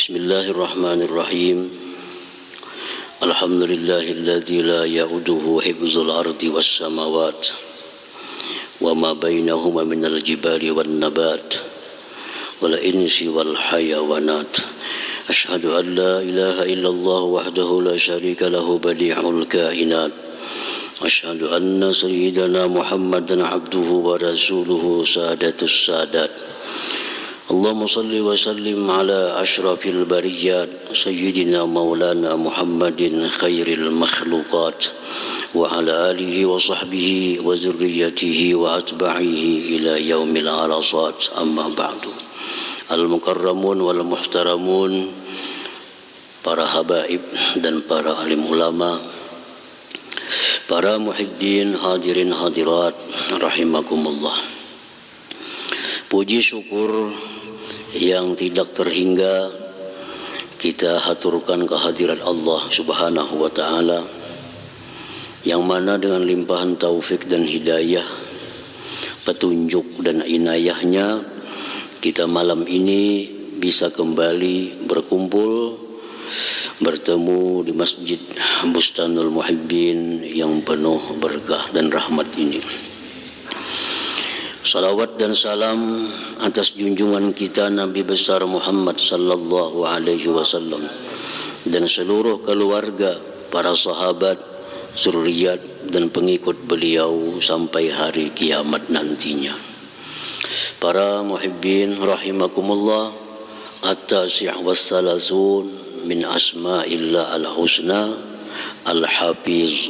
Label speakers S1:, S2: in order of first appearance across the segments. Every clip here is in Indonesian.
S1: Bismillahirrahmanirrahim. Alhamdulillahilladzi la ya'uduhu hifdzul ardi was samawat wa ma bainahuma minal jibali wan nabat wal insi wal hayawanat. Asyhadu an la ilaha illallah wahdahu la syarika lahu badi'ul kainat. Asyhadu anna sayyidana Muhammadan abduhu wa rasuluhu sadatus sadat. Allahumma salli wa sallim ala ashrafil bariyat sayyidina maulana Muhammadin khairil makhluqat wa ala alihi wa sahbihi wa zurriyatihi wa atba'ihi ila yaumil arasat, amma ba'du. Al-mukarramun wal muhtaramun, para habaib dan para alim ulama, para muhibbin hadirin hadirat rahimakumullah. Puji syukur yang tidak terhingga kita haturkan kehadirat Allah Subhanahu wa ta'ala, yang mana dengan limpahan taufik dan hidayah, petunjuk dan inayahnya, kita malam ini bisa kembali berkumpul, bertemu di Masjid Bustanul Muhibbin yang penuh berkah dan rahmat ini. Salawat dan salam atas junjungan kita Nabi besar Muhammad sallallahu alaihi wasallam dan seluruh keluarga, para sahabat, zuriat dan pengikut beliau sampai hari kiamat nantinya. Para muhibbin rahimakumullah, at-tasi' was-salasun min asma'illah al-husna al-hafiz,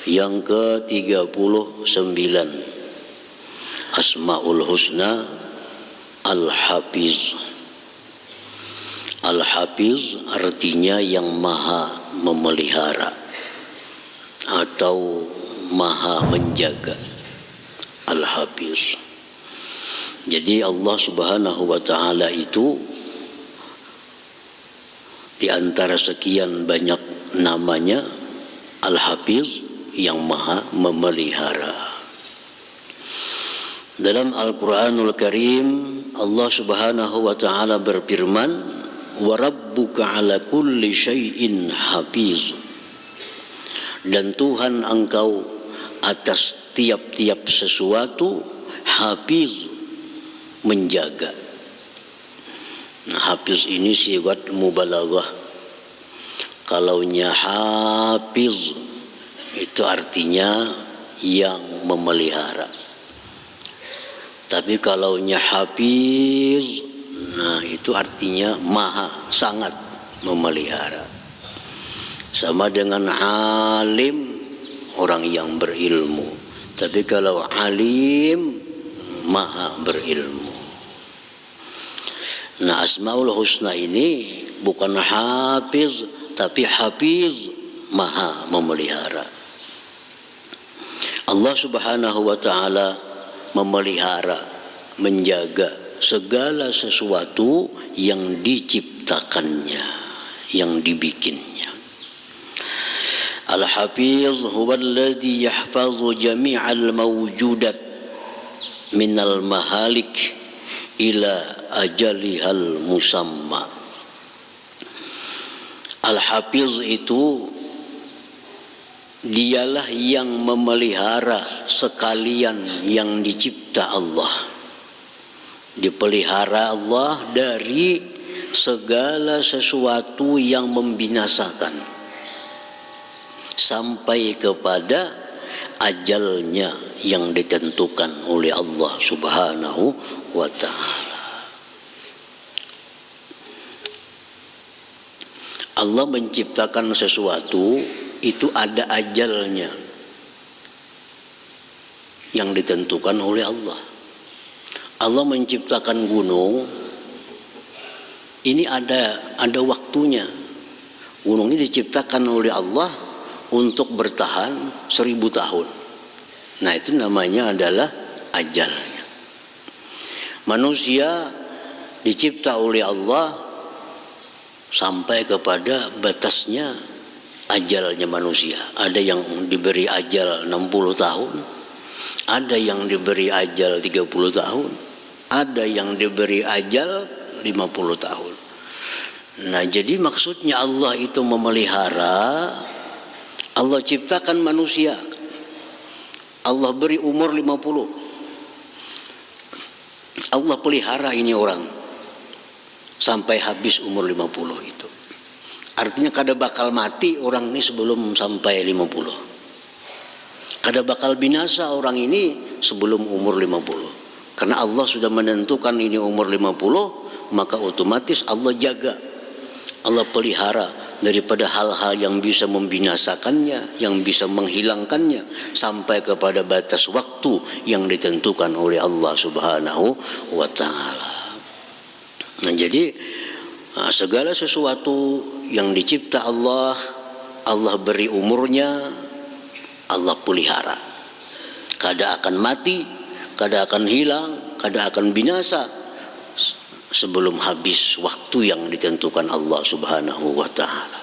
S1: yang ke-39 Asmaul Husna Al-Hafiz. Al-Hafiz artinya yang maha memelihara atau maha menjaga. Al-Hafiz. Jadi Allah Subhanahu wa ta'ala itu di antara sekian banyak namanya Al-Hafiz, yang maha memelihara. Dalam Al-Quranul Karim, Allah Subhanahu wa ta'ala berfirman, wa rabbuka ala kulli syai'in hafiz, dan Tuhan engkau atas tiap-tiap sesuatu hafiz, menjaga. Nah, hafiz ini sigat mubalaghah. Kalaunya hafiz itu artinya yang memelihara. Tapi kalaunya hafiz, nah itu artinya maha, sangat memelihara. Sama dengan alim, orang yang berilmu. Tapi kalau alim, maha berilmu. Nah, Asmaul Husna ini bukan hafiz, tapi hafiz, maha memelihara. Allah Subhanahu wa ta'ala memelihara, menjaga segala sesuatu yang diciptakannya, yang dibikinnya. Al-Hafiz huwa alladhi yahfazu jami'al mawjudat minal mahalik ila ajalihal musamma. Al-Hafiz itu dialah yang memelihara sekalian yang dicipta Allah. Dipelihara Allah dari segala sesuatu yang membinasakan sampai kepada ajalnya yang ditentukan oleh Allah Subhanahu wa ta'ala. Allah menciptakan sesuatu itu ada ajalnya yang ditentukan oleh Allah. Allah menciptakan gunung, ini ada waktunya. Gunung ini diciptakan oleh Allah untuk bertahan 1000 tahun. Nah, itu namanya adalah ajalnya. Manusia dicipta oleh Allah sampai kepada batasnya ajalnya manusia. Ada yang diberi ajal 60 tahun, ada yang diberi ajal 30 tahun, ada yang diberi ajal 50 tahun. Nah, jadi maksudnya Allah itu memelihara, Allah ciptakan manusia, Allah beri umur 50, Allah pelihara ini orang sampai habis umur 50 itu. Artinya kada bakal mati orang ini sebelum sampai 50. Kada bakal binasa orang ini sebelum umur 50. Karena Allah sudah menentukan ini umur 50, maka otomatis Allah jaga, Allah pelihara daripada hal-hal yang bisa membinasakannya, yang bisa menghilangkannya, sampai kepada batas waktu yang ditentukan oleh Allah Subhanahu wa Ta'ala. Nah, jadi segala sesuatu yang dicipta Allah, Allah beri umurnya, Allah pelihara. Kada akan mati, kada akan hilang, kada akan binasa sebelum habis waktu yang ditentukan Allah Subhanahu wa Ta'ala.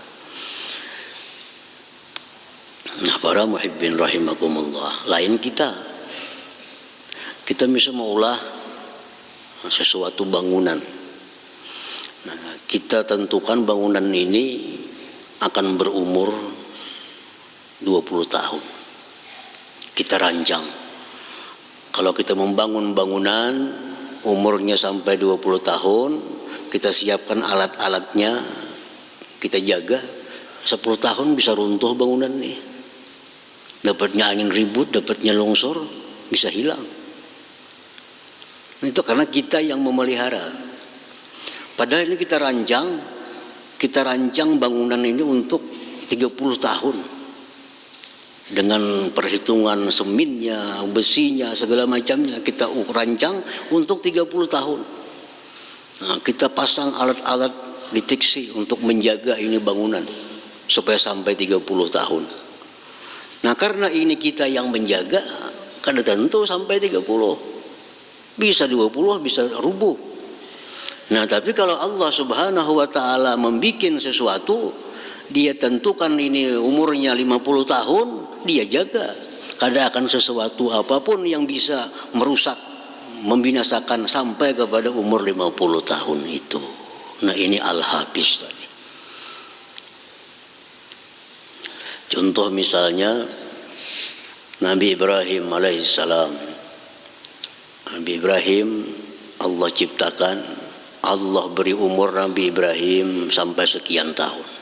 S1: Nah, para muhibbin rahimakumullah, lain kita bisa maulah sesuatu bangunan. Nah, kita tentukan bangunan ini akan berumur 20 tahun. Kita rancang. Kalau kita membangun bangunan umurnya sampai 20 tahun, kita siapkan alat-alatnya, kita jaga, 10 tahun bisa runtuh bangunan nih. Dapatnya angin ribut, dapatnya longsor, bisa hilang. Itu karena kita yang memelihara. Padahal ini kita rancang bangunan ini untuk 30 tahun. Dengan perhitungan seminnya, besinya, segala macamnya kita rancang untuk 30 tahun. Nah, kita pasang alat-alat deteksi untuk menjaga ini bangunan supaya sampai 30 tahun. Nah, karena ini kita yang menjaga, kada tentu sampai 30. Bisa 20, bisa rubuh. Nah, tapi kalau Allah Subhanahu wa Ta'ala membikin sesuatu, dia tentukan ini umurnya 50 tahun, dia jaga. Kada akan sesuatu apapun yang bisa merusak, membinasakan sampai kepada umur 50 tahun itu. Nah, ini Al-Hafiz tadi. Contoh misalnya Nabi Ibrahim alaihissalam. Nabi Ibrahim Allah ciptakan, Allah beri umur Nabi Ibrahim sampai sekian tahun.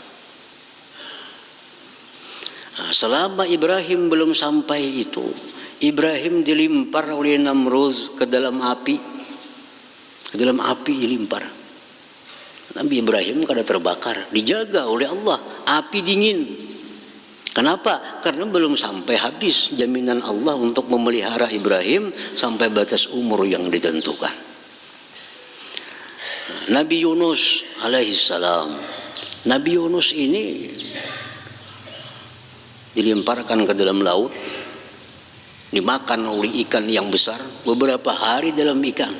S1: Nah, selama Ibrahim belum sampai itu, Ibrahim dilimpar oleh Namrud ke dalam api. Ke dalam api dilimpar. Nabi Ibrahim kada terbakar, dijaga oleh Allah, api dingin. Kenapa? Karena belum sampai habis jaminan Allah untuk memelihara Ibrahim sampai batas umur yang ditentukan. Nabi Yunus alaihissalam. Nabi Yunus ini dilemparkan ke dalam laut, dimakan oleh ikan yang besar, beberapa hari dalam ikan.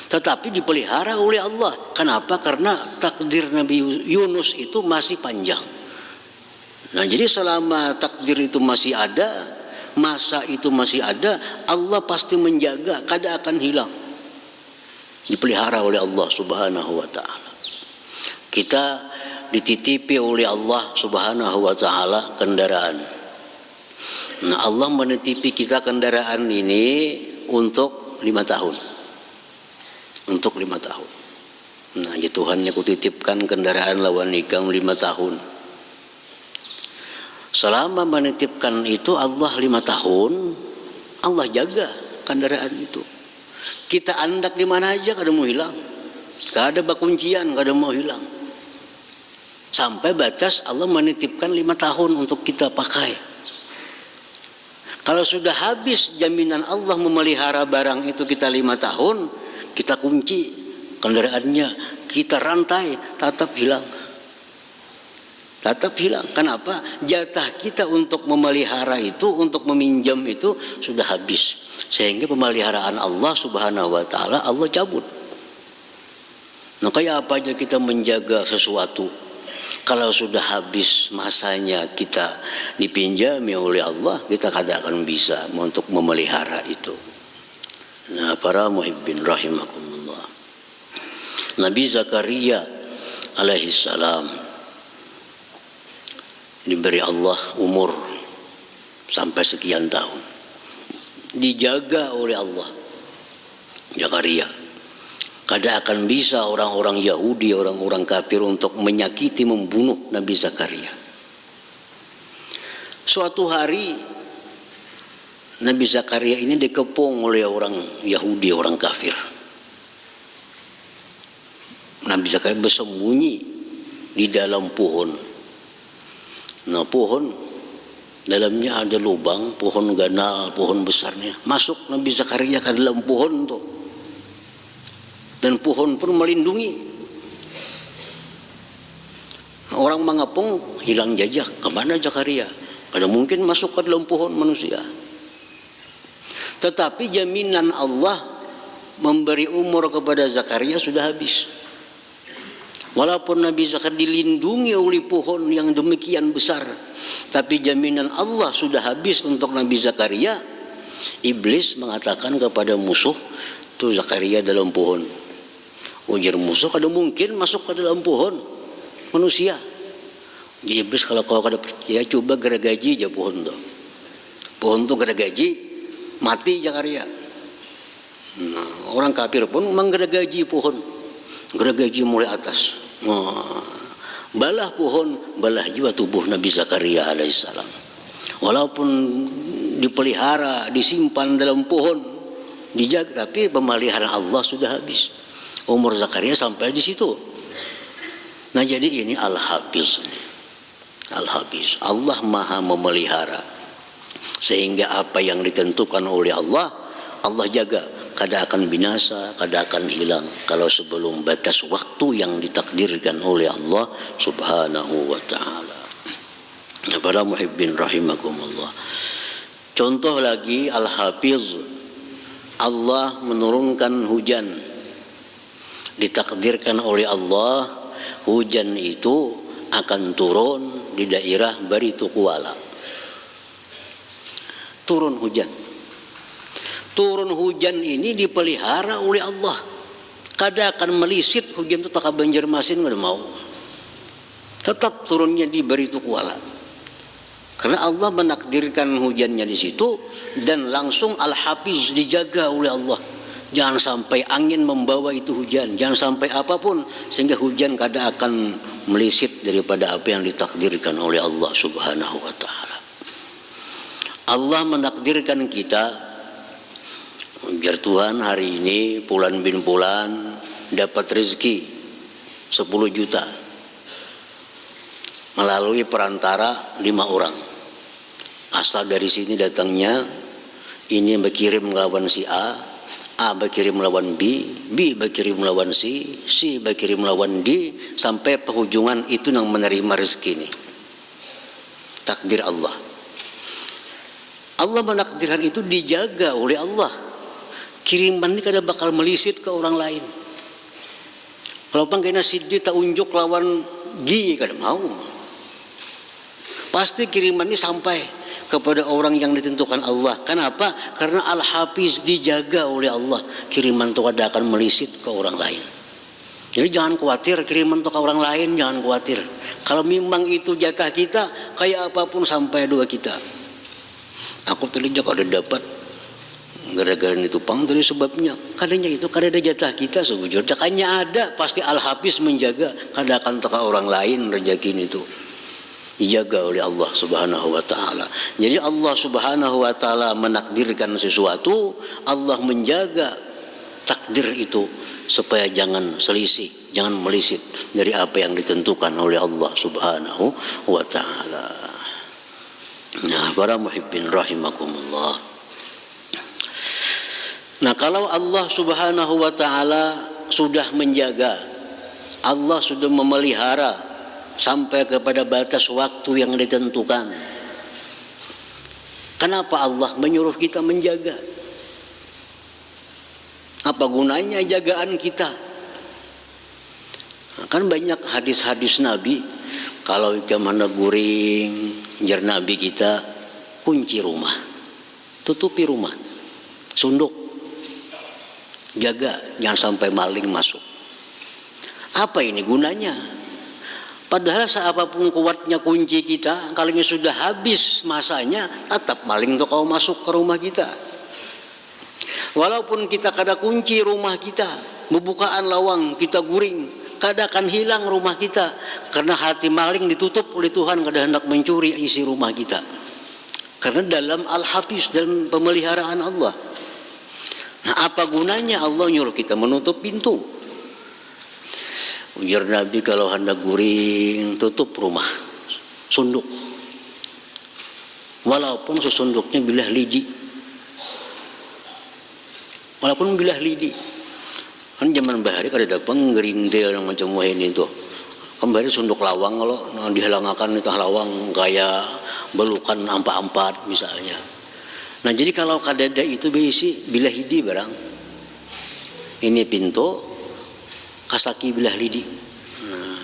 S1: Tetapi dipelihara oleh Allah. Kenapa? Karena takdir Nabi Yunus itu masih panjang. Nah, jadi selama takdir itu masih ada, masa itu masih ada, Allah pasti menjaga, kada akan hilang. Dipelihara oleh Allah Subhanahu wa Ta'ala. Kita dititipi oleh Allah Subhanahu wa Ta'ala kendaraan. Nah, Allah menitipi kita kendaraan ini untuk 5 tahun. Untuk 5 tahun. Nah, ya Tuhan yang kutitipkan kendaraan lawan ikam 5 tahun. Selama menitipkan itu Allah 5 tahun, Allah jaga kendaraan itu. Kita andak di mana aja kada mau hilang. Gak ada bakuncian, kada mau hilang. Sampai batas Allah menitipkan 5 tahun untuk kita pakai. Kalau sudah habis jaminan Allah memelihara barang itu kita 5 tahun, kita kunci kendaraannya, kita rantai, tetap hilang. Tetap hilang. Kenapa? Jatah kita untuk memelihara itu, untuk meminjam itu sudah habis. Sehingga pemeliharaan Allah Subhanahu wa Ta'ala Allah cabut. Nah, kayak apa aja kita menjaga sesuatu, kalau sudah habis masanya kita dipinjami oleh Allah, kita kada akan bisa untuk memelihara itu. Nah, para muhibbin rahimakumullah. Nabi Zakaria alaihi salam diberi Allah umur sampai sekian tahun, dijaga oleh Allah. Zakaria, kada akan bisa orang-orang Yahudi, orang-orang kafir untuk menyakiti, membunuh Nabi Zakaria. Suatu hari Nabi Zakaria ini dikepung oleh orang Yahudi, orang kafir. Nabi Zakaria bersembunyi di dalam pohon. Nah, pohon dalamnya ada lubang, pohon ganal, pohon besarnya. Masuk Nabi Zakaria ke dalam pohon tuh. Dan pohon pun melindungi. Orang mengapung, hilang jejak. Kemana Zakaria? Kada mungkin masuk ke dalam pohon manusia. Tetapi jaminan Allah memberi umur kepada Zakaria sudah habis. Walaupun Nabi Zakaria dilindungi oleh pohon yang demikian besar, tapi jaminan Allah sudah habis untuk Nabi Zakaria. Iblis mengatakan kepada musuh, tuh Zakaria dalam pohon. Ujar musuh, kada mungkin masuk ke dalam pohon manusia. Jadi Iblis, kalau kau kada percaya, coba geragaji aja pohon tuh. Pohon tuh geragaji, mati Zakaria. Nah, orang kafir pun menggeragaji pohon, geragaji mulai atas. Balah pohon, balah juga tubuh Nabi Zakaria alaihissalam. Walaupun dipelihara, disimpan dalam pohon, dijaga, tapi pemeliharaan Allah sudah habis. Umur Zakaria sampai di situ. Nah, jadi ini Al-Hafiz. Al-Hafiz. Allah Maha memelihara. Sehingga apa yang ditentukan oleh Allah, Allah jaga. Kada akan binasa, kada akan hilang kalau sebelum batas waktu yang ditakdirkan oleh Allah Subhanahu wa taala. Para muhibbin rahimakumullah. Contoh lagi Al-Hafiz. Allah menurunkan hujan. Ditakdirkan oleh Allah, hujan itu akan turun di daerah Baritukuala. Turun hujan. Turun hujan ini dipelihara oleh Allah. Kada akan melisit hujan itu tak Banjarmasin kada mau. Tetap turunnya di Baritukuala. Karena Allah menakdirkan hujannya di situ, dan langsung Al-Hafiz dijaga oleh Allah. Jangan sampai angin membawa itu hujan, jangan sampai apapun, sehingga hujan kada akan melisit daripada apa yang ditakdirkan oleh Allah Subhanahu wa taala. Allah menakdirkan kita, biar Tuhan hari ini bulan bin bulan dapat rezeki 10 juta melalui perantara 5 orang. Asal dari sini datangnya, ini berkirim melawan si A berkirim melawan B berkirim melawan C berkirim melawan D, sampai penghujungan itu yang menerima rezeki ini. Takdir Allah. Allah menakdirkan itu dijaga oleh Allah. Kiriman ini kada bakal melisit ke orang lain. Kalau pangkena si D tak unjuk lawan G, kada mau. Pasti kiriman ini sampai kepada orang yang ditentukan Allah. Kenapa? Karena Al-Hafiz dijaga oleh Allah. Kiriman itu kada akan melisit ke orang lain. Jadi jangan khawatir kiriman itu ke orang lain, jangan khawatir. Kalau memang itu jatah kita, kayak apapun sampai doa kita. Aku tadi juga ada dapat gara-gara itu pang tadi sebabnya. Kadanya itu kada ada jatah kita sebujur. Jakanya ada, pasti Al-Hafiz menjaga. Kada akan teka orang lain rezeki itu. Dijaga oleh Allah Subhanahu wa taala. Jadi Allah Subhanahu wa taala menakdirkan sesuatu, Allah menjaga takdir itu supaya jangan selisih, jangan melisit dari apa yang ditentukan oleh Allah Subhanahu wa taala. Nah, para muhibbin rahimakumullah. Nah, kalau Allah Subhanahu wa taala sudah menjaga, Allah sudah memelihara sampai kepada batas waktu yang ditentukan. Kenapa Allah menyuruh kita menjaga? Apa gunanya jagaan kita? Kan banyak hadis-hadis Nabi, kalau kemana guring, jar Nabi kita, kunci rumah, tutupi rumah, sunduk, jaga jangan sampai maling masuk. Apa ini gunanya? Padahal seapapun kuatnya kunci kita, kalau sudah habis masanya, tetap maling tuh kau masuk ke rumah kita. Walaupun kita kada kunci rumah kita, membukaan lawang kita guring, kada akan hilang rumah kita, karena hati maling ditutup oleh Tuhan, kada hendak mencuri isi rumah kita. Karena dalam Al-Hafiz, dalam pemeliharaan Allah. Nah, apa gunanya Allah nyuruh kita menutup pintu? Ujar Nabi, kalau hendak guring, tutup rumah, sunduk. Walaupun sesunduknya bilah lidi. Walaupun bilah lidi. Kan zaman bahari kada ada penggerindel yang macam wah ini tuh. Kan bahari sunduk lawang kalau dihalangakan itu lawang kayak belukan ampat-ampat misalnya. Nah jadi kalau kada ada itu bisi bilah lidi barang. Ini pintu kasaki bilah lidi. Nah,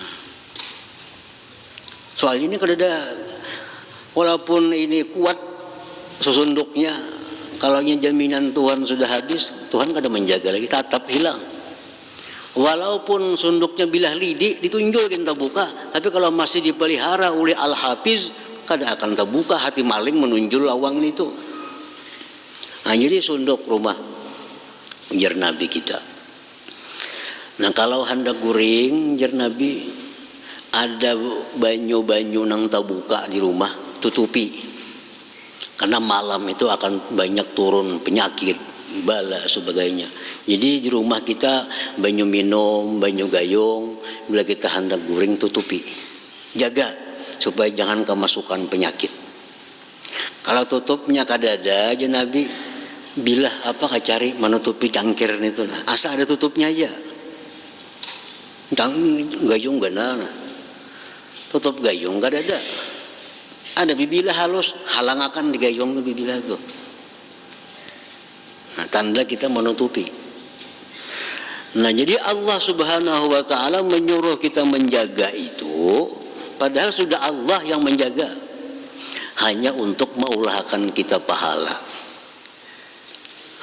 S1: soal ini kada ada, walaupun ini kuat sesunduknya, kalau jaminan Tuhan sudah habis, Tuhan kada menjaga lagi, tetap hilang. Walaupun sunduknya bilah lidi ditunjul kita buka, tapi kalau masih dipelihara oleh Al-Hafiz, kada akan terbuka, hati maling menunjul lawang itu. Nah jadi sunduk rumah, ujar Nabi kita. Nah kalau hendak guring, jar Nabi, ada banyu-banyu nang tabuka di rumah, tutupi. Karena malam itu akan banyak turun penyakit, bala sebagainya. Jadi di rumah kita banyu minum, banyu gayung, bila kita hendak guring tutupi. Jaga supaya jangan kemasukan penyakit. Kalau tutupnya kada ada, jar Nabi, bila apa cari menutupi cangkir itu, asal ada tutupnya aja. Gayung gana, tutup gayung gak ada. Ada bibilah halus, halangakan di gayung itu bibilah itu. Nah, tanda kita menutupi. Nah jadi Allah Subhanahu Wa Taala menyuruh kita menjaga itu, padahal sudah Allah yang menjaga, hanya untuk mengulahkan kita pahala.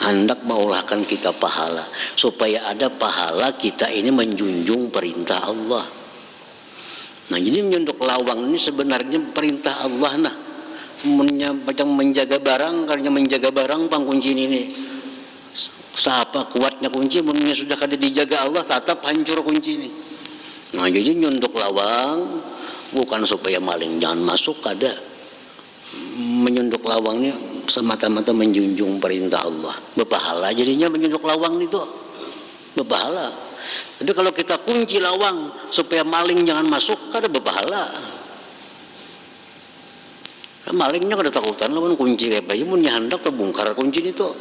S1: Hendak mengulahkan kita pahala, supaya ada pahala kita ini menjunjung perintah Allah. Nah jadi menyunduk lawang ini sebenarnya perintah Allah. Nah macam menjaga barang, karena menjaga barang pangkunci ini. Siapa kuatnya kunci, menurutnya sudah kada dijaga Allah, tetap hancur kunci ini. Nah jadi nyunduk lawang bukan supaya maling jangan masuk, kada. Menyunduk lawang ini semata-mata menjunjung perintah Allah. Berpahala jadinya menyunduk lawang itu, berpahala. Tapi kalau kita kunci lawang supaya maling jangan masuk, kada berpahala. Nah, malingnya kada takutan lawan kunci kayak bayi, mun hendak terbongkar kunci itu.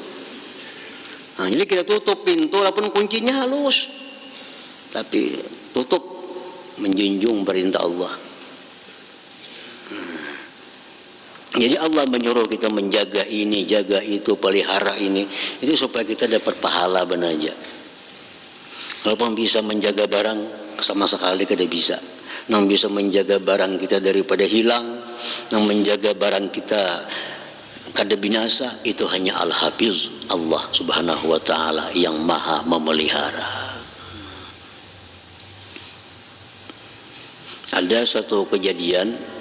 S1: Nah, jadi kita tutup pintu walaupun kuncinya halus, tapi tutup menjunjung perintah Allah. Jadi Allah menyuruh kita menjaga ini, jaga itu, pelihara ini, itu supaya kita dapat pahala benar aja. Kalau bisa menjaga barang, sama sekali kada bisa. Yang bisa menjaga barang kita daripada hilang, yang menjaga barang kita kada binasa, itu hanya Al-Hafiz, Allah Subhanahu Wa Taala yang maha memelihara. Ada suatu kejadian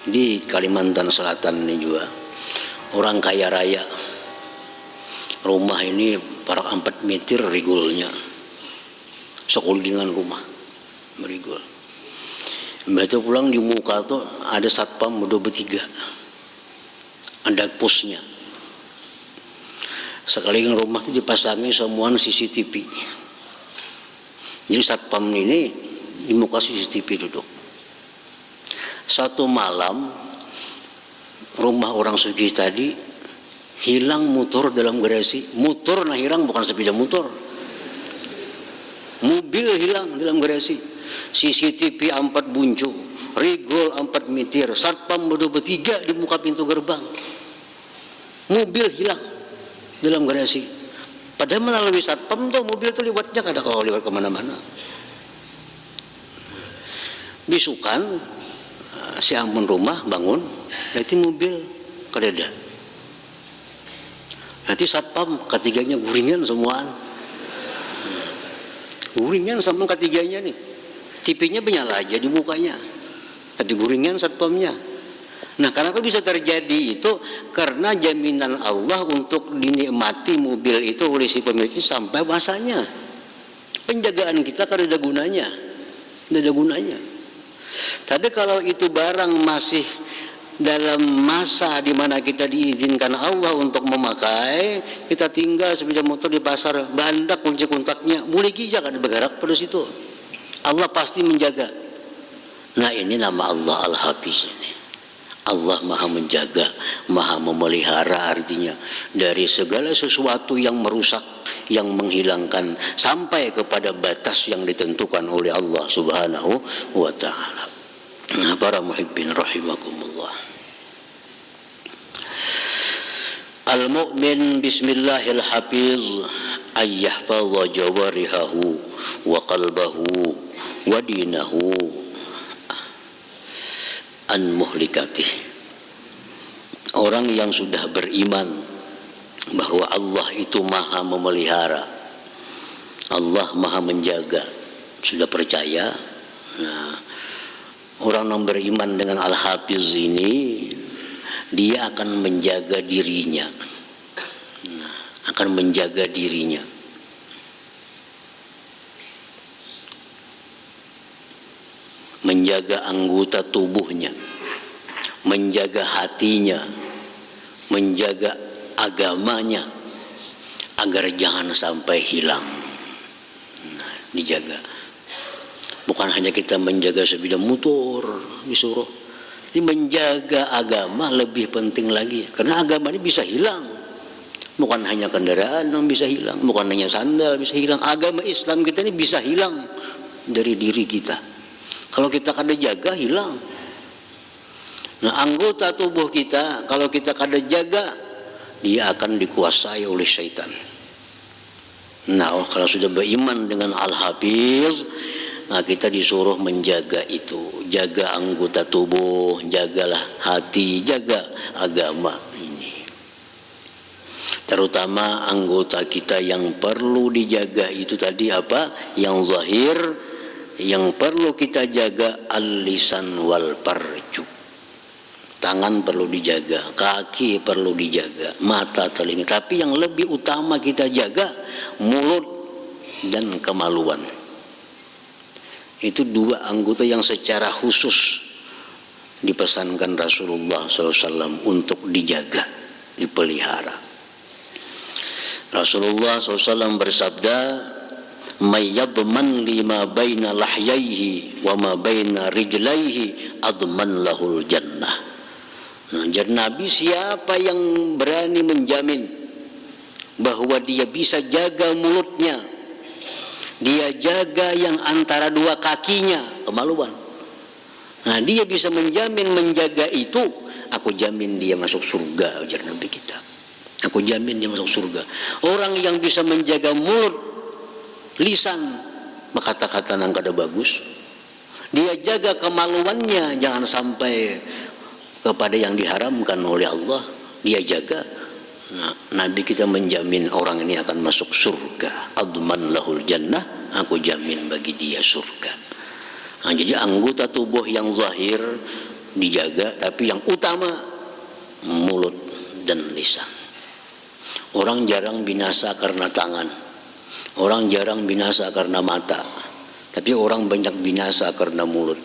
S1: di Kalimantan Selatan ini juga, orang kaya raya, rumah ini para 4 meter rigulnya, sekuldingan rumah merigul. Begitu pulang di muka tuh ada satpam udah bertiga, ada pusnya. Sekali rumah itu dipasangi semua CCTV. Jadi satpam ini di muka CCTV duduk. Satu malam rumah orang Sugi tadi hilang motor dalam garasi. Motor nah hilang, bukan sepeda motor. Mobil hilang dalam garasi. CCTV 4 buncu, rigol 4 meter, satpam berdua bertiga di muka pintu gerbang. Mobil hilang dalam garasi. Padahal melalui satpam tuh mobil tuh lewatnya kada kalau lewat kemana-mana. Bisukan si ampun rumah bangun, nanti mobil kada ada. Nanti satpam ketiganya guringan semuaan. Guringan sama ketiganya nih. TV-nya menyala aja di mukanya, tapi guringan satpamnya. Nah, kenapa bisa terjadi itu? Karena jaminan Allah untuk dinikmati mobil itu oleh si pemilik sampai masanya. Penjagaan kita kan ada gunanya, ada gunanya. Tapi kalau itu barang masih dalam masa di mana kita diizinkan Allah untuk memakai, kita tinggal sepeda motor di pasar, bandak kunci kontaknya, mulai gijak ada bergerak pada situ. Allah pasti menjaga. Nah, ini nama Allah Al-Hafiz ini. Allah maha menjaga, maha memelihara, artinya dari segala sesuatu yang merusak, yang menghilangkan, sampai kepada batas yang ditentukan oleh Allah Subhanahu wa ta'ala. Nah, para muhibbin rahimakumullah, al-mu'min bismillahil hafiz ayyahfadha jawarihahu wa qalbahu wa dinahu an muhlikatih. Orang yang sudah beriman bahwa Allah itu maha memelihara, Allah maha menjaga, sudah percaya. Nah, orang yang beriman dengan Al-Hafiz ini, dia akan menjaga dirinya. Nah, akan menjaga dirinya. Menjaga anggota tubuhnya, menjaga hatinya, menjaga agamanya, agar jangan sampai hilang. Nah, dijaga. Bukan hanya kita menjaga sepeda motor disuruh, ini menjaga agama lebih penting lagi, karena agama ini bisa hilang. Bukan hanya kendaraan yang bisa hilang, bukan hanya sandal bisa hilang, agama Islam kita ini bisa hilang dari diri kita. Kalau kita kada jaga, hilang. Nah, anggota tubuh kita kalau kita kada jaga, dia akan dikuasai oleh syaitan. Nah, kalau sudah beriman dengan Al-Hafiz, nah kita disuruh menjaga itu, jaga anggota tubuh, jagalah hati, jaga agama ini. Terutama anggota kita yang perlu dijaga itu tadi apa? Yang zahir, yang perlu kita jaga al-lisan wal farju. Tangan perlu dijaga, kaki perlu dijaga, mata, telinga. Tapi yang lebih utama kita jaga mulut dan kemaluan. Itu dua anggota yang secara khusus dipesankan Rasulullah SAW untuk dijaga, dipelihara. Rasulullah SAW bersabda, mayyadman lima baina lahyaihi wa ma baina rijlaihi adman lahul jannah. Nah, jadi Nabi, siapa yang berani menjamin bahwa dia bisa jaga mulutnya, dia jaga yang antara dua kakinya, kemaluan. Nah, dia bisa menjamin menjaga itu, aku jamin dia masuk surga, ujar Nabi kita. Aku jamin dia masuk surga. Orang yang bisa menjaga mulut, lisan, kata-kata yang kada bagus, dia jaga kemaluannya, jangan sampai kepada yang diharamkan oleh Allah, dia jaga. Nah, Nabi kita menjamin orang ini akan masuk surga. Adman lahul jannah, aku jamin bagi dia surga. Nah, jadi anggota tubuh yang zahir dijaga, tapi yang utama mulut dan lisan. Orang jarang binasa karena tangan, orang jarang binasa karena mata, tapi orang banyak binasa karena mulut.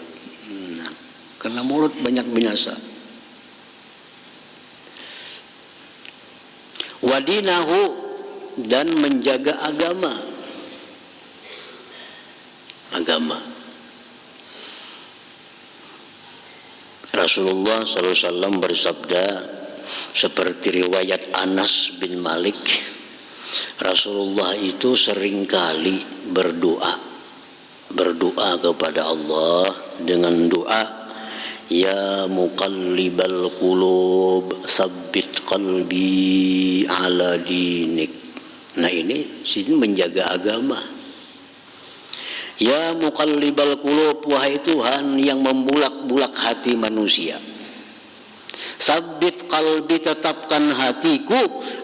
S1: Nah, karena mulut banyak binasa. Wadinahu, dan menjaga agama. Rasulullah SAW bersabda, seperti riwayat Anas bin Malik, Rasulullah itu seringkali berdoa kepada Allah dengan doa, ya muqallibal qulub tsabbit qalbi ala dinik. Nah, ini sini menjaga agama. Ya muqallibal qulub, wahai Tuhan yang membulak-bulak hati manusia, tsabbit qalbi, tetapkan hatiku,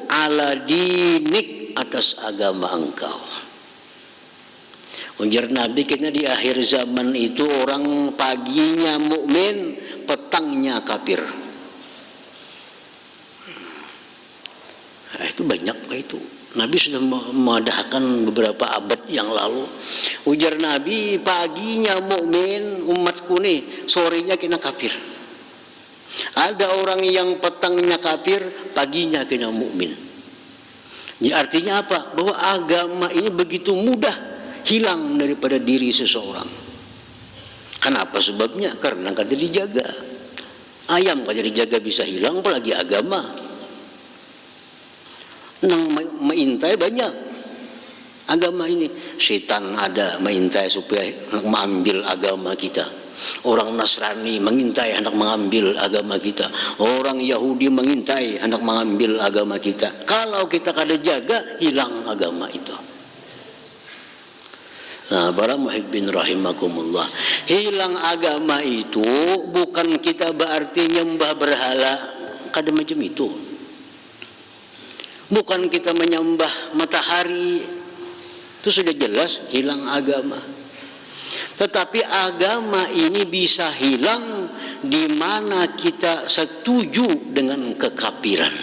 S1: ala dinik, atas agama engkau. Ujar Nabi, kita di akhir zaman itu orang paginya mukmin, petangnya kafir. Nah, itu banyak itu. Nabi sudah memadahkan beberapa abad yang lalu. Ujar Nabi, paginya mukmin umatku nih, sorenya kena kafir. Ada orang yang petangnya kafir, paginya kena mukmin. Jadi artinya apa? Bahwa agama ini begitu mudah hilang daripada diri seseorang. Kenapa sebabnya? Karena kada dijaga. Ayam kada dijaga bisa hilang, apalagi agama. Nang maintai banyak agama ini. Setan ada maintai supaya mengambil agama kita. Orang Nasrani mengintai hendak mengambil agama kita. Orang Yahudi mengintai hendak mengambil agama kita. Kalau kita kada jaga, hilang agama itu. Nah, para muhibbin rahimakumullah, hilang agama itu bukan kita berarti nyembah berhala, kada macam itu. Bukan kita menyembah matahari, itu sudah jelas hilang agama. Tetapi agama ini bisa hilang di mana kita setuju dengan kekafiran.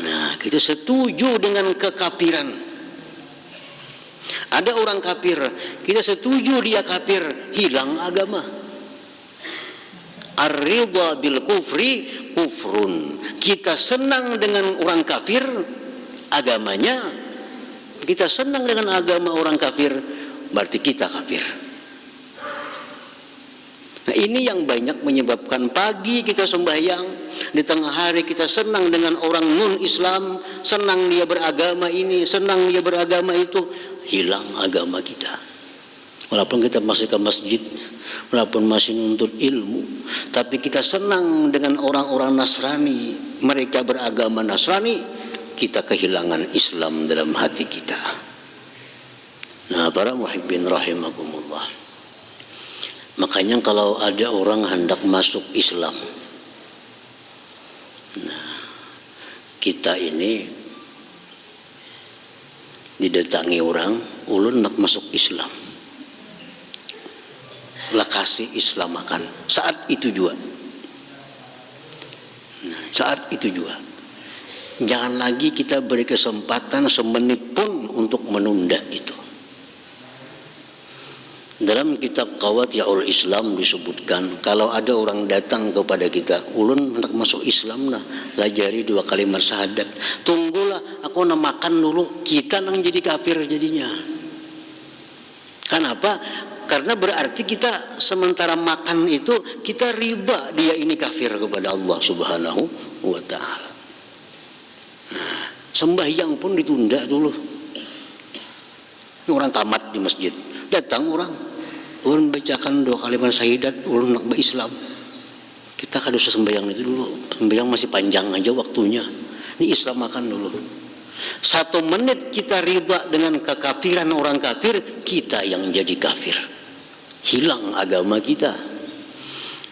S1: Nah, kita setuju dengan kekafiran. Ada orang kafir, kita setuju dia kafir, hilang agama. Ar-ridha bil kufri kufrun. Kita senang dengan orang kafir, agamanya. Kita senang dengan agama orang kafir, berarti kita kafir. Nah, ini yang banyak menyebabkan pagi kita sembahyang, di tengah hari kita senang dengan orang non-Islam, senang dia beragama ini, senang dia beragama itu, hilang agama kita. Walaupun kita masih ke masjid, walaupun masih nuntut ilmu, tapi kita senang dengan orang-orang Nasrani, mereka beragama Nasrani, kita kehilangan Islam dalam hati kita. Nah, para muhibbin rahimakumullah, makanya kalau ada orang hendak masuk Islam, nah, kita ini didatangi orang, ulun nak masuk Islam, lah kasih Islam makan. Saat itu juga, nah, saat itu juga, jangan lagi kita beri kesempatan semenit pun untuk menunda itu. Dalam kitab Qawati'ul Islam disebutkan, kalau ada orang datang kepada kita, ulun hendak masuk Islam nah, lajari 2 kalimat syahadat. Tunggulah, aku nak makan dulu, kita nang jadi kafir jadinya. Kenapa? Karena berarti kita sementara makan itu, kita riba dia ini kafir kepada Allah Subhanahu wa ta'ala. Nah, sembahyang pun ditunda dulu. Orang tamat di masjid, datang orang, ulun bacakan 2 kalimat syahadat, ulun nak berislam. Kita kada usah sembahyang itu dulu, sembahyang masih panjang aja waktunya. Ini Islam makan dulu. 1 menit kita riba dengan kekafiran orang kafir, kita yang jadi kafir, hilang agama kita.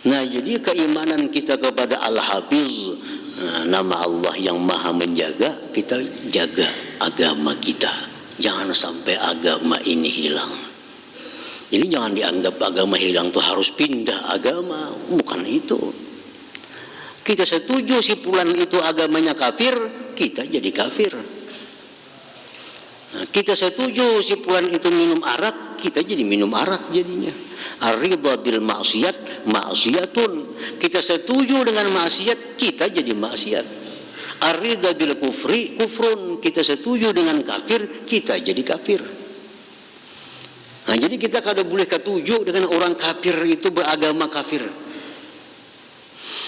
S1: Nah, jadi keimanan kita kepada Al-Hafiz, nama Allah yang maha menjaga, kita jaga agama kita. Jangan sampai agama ini hilang. Jadi jangan dianggap agama hilang itu harus pindah agama, bukan itu. Kita setuju si fulan itu agamanya kafir, kita jadi kafir. Nah, kita setuju si fulan itu minum arak, kita jadi minum arak jadinya. Ar-ridha bil maksiat maksiatun. Kita setuju dengan maksiat, kita jadi maksiat. Ar-ridha bil kufri kufrun. Kita setuju dengan kafir, kita jadi kafir. Nah, jadi kita kada boleh ketujuh dengan orang kafir itu beragama kafir.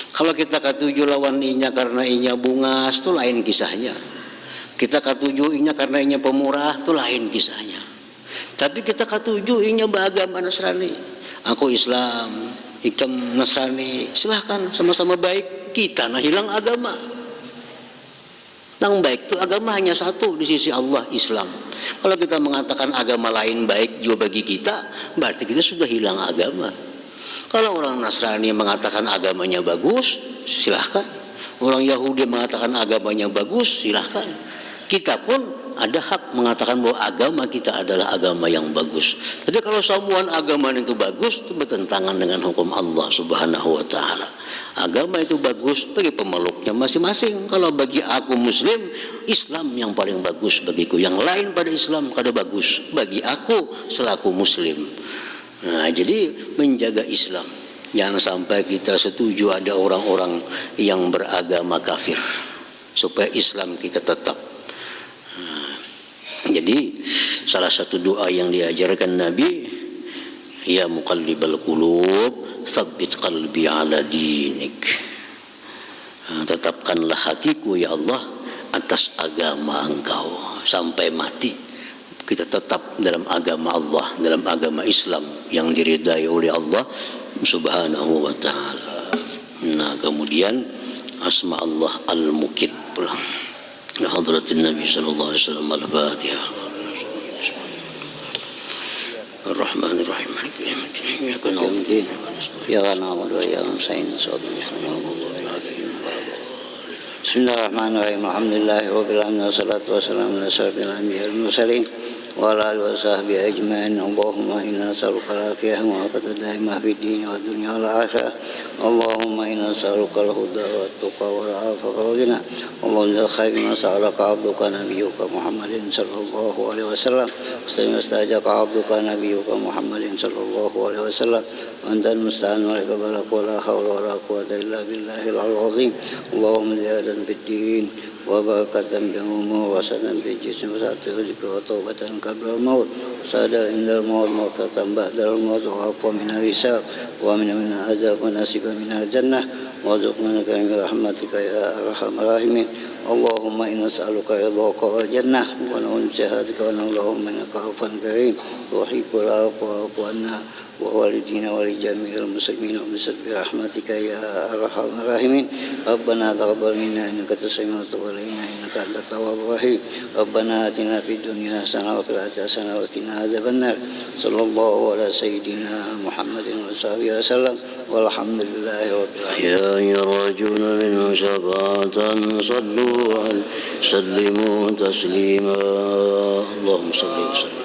S1: Kalau kita ketujuh lawan inya karena inya bungas, itu lain kisahnya. Kita ketujuh inya karena inya pemurah, itu lain kisahnya. Tapi kita ketujuh inya beragama Nasrani. Aku Islam, ikam Nasrani, silahkan sama-sama baik. Kita nah hilang agama. Yang baik itu agama hanya satu di sisi Allah, Islam. Kalau kita mengatakan agama lain baik juga bagi kita, berarti kita sudah hilang agama. Kalau orang Nasrani mengatakan agamanya bagus, silahkan. Orang Yahudi mengatakan agamanya bagus, silahkan. Kita pun ada hak mengatakan bahwa agama kita adalah agama yang bagus. Tapi kalau semua agama itu bagus, itu bertentangan dengan hukum Allah Subhanahu wa taala. Agama itu bagus bagi pemeluknya masing-masing. Kalau bagi aku Muslim, Islam yang paling bagus bagiku. Yang lain pada Islam kada bagus bagi aku selaku Muslim. Nah, jadi menjaga Islam. Jangan sampai kita setuju ada orang-orang yang beragama kafir, supaya Islam kita tetap. Jadi salah satu doa yang diajarkan Nabi, ya muqallibal qulub tsabbit qalbi ala dinik. Tetapkanlah hatiku ya Allah atas agama Engkau sampai mati. Kita tetap dalam agama Allah, dalam agama Islam yang diridai oleh Allah Subhanahu wa taala. Nah, kemudian asma Allah Al-Muqit pulang. Hadratin Nabi sallallahu alaihi wasallam. Al-Fatihah. Ar-Rahmanir-Rahim. Maliki yaumiddin. Iyyaka na'budu wa iyyaka nasta'in. Bismillahirrahmanirrahim. Alhamdulillahi rabbil alamin. Wassalatu wassalamu ala asyrofil anbiya'i wal mursalin wa ala alihi wa sahbihi ajma'in. Allahumma inna nas'aluka al-afiyah wa al-daimah fid din wa dunya wal akhirah. Allahumma inna nas'aluka al-huda wa at-tuqa wal 'afafa wal ghina. Allahumma khairu ma sa'alaka 'abduka nabiyyuka Muhammadin sallallahu alaihi wasallam. Istajaka 'abduka nabiyyuka Muhammadin sallallahu alaihi wasallam. Wa anta al-musta'an wa laka balak wa la hawla wa la quwwata illa billahil 'aliyyil 'azim. Allahumma ziyadan fid din wa barakatan bil umur wa sadan fil jism wa sa'atan wa taubatan qabla al-maut sada inda al-maut mawqatan ba'da al-maut wa afwa min al-hisab wa min al-azab wa nasiba min al-jannah wa zuqna min rahmatika ya arhamar rahimin. Allahumma inna nas'aluka ridhaka wal jannah wa na'udzu bika wa Allahumma innaka 'afuwwun karim tuhibbul 'afwa fa'fu 'anna wa walidina wa li jami'il muslimin wa bi rahmatika ya arhamar rahimin. Rabbana taqabbal minna innaka antas samiul 'alim innaka antat tawwabur rahim. Rabbana atina fid dunya hasanah wa fil akhirati hasanah wa qina adzabannar. Sallallahu ala sayyidina Muhammadin wa sahbihi wasallam walhamdulillahi rabbil alamin. Ya ayyuhar-rajuluna min syafa'atan sallu wa sallimu taslima. Allahumma salli wa sallim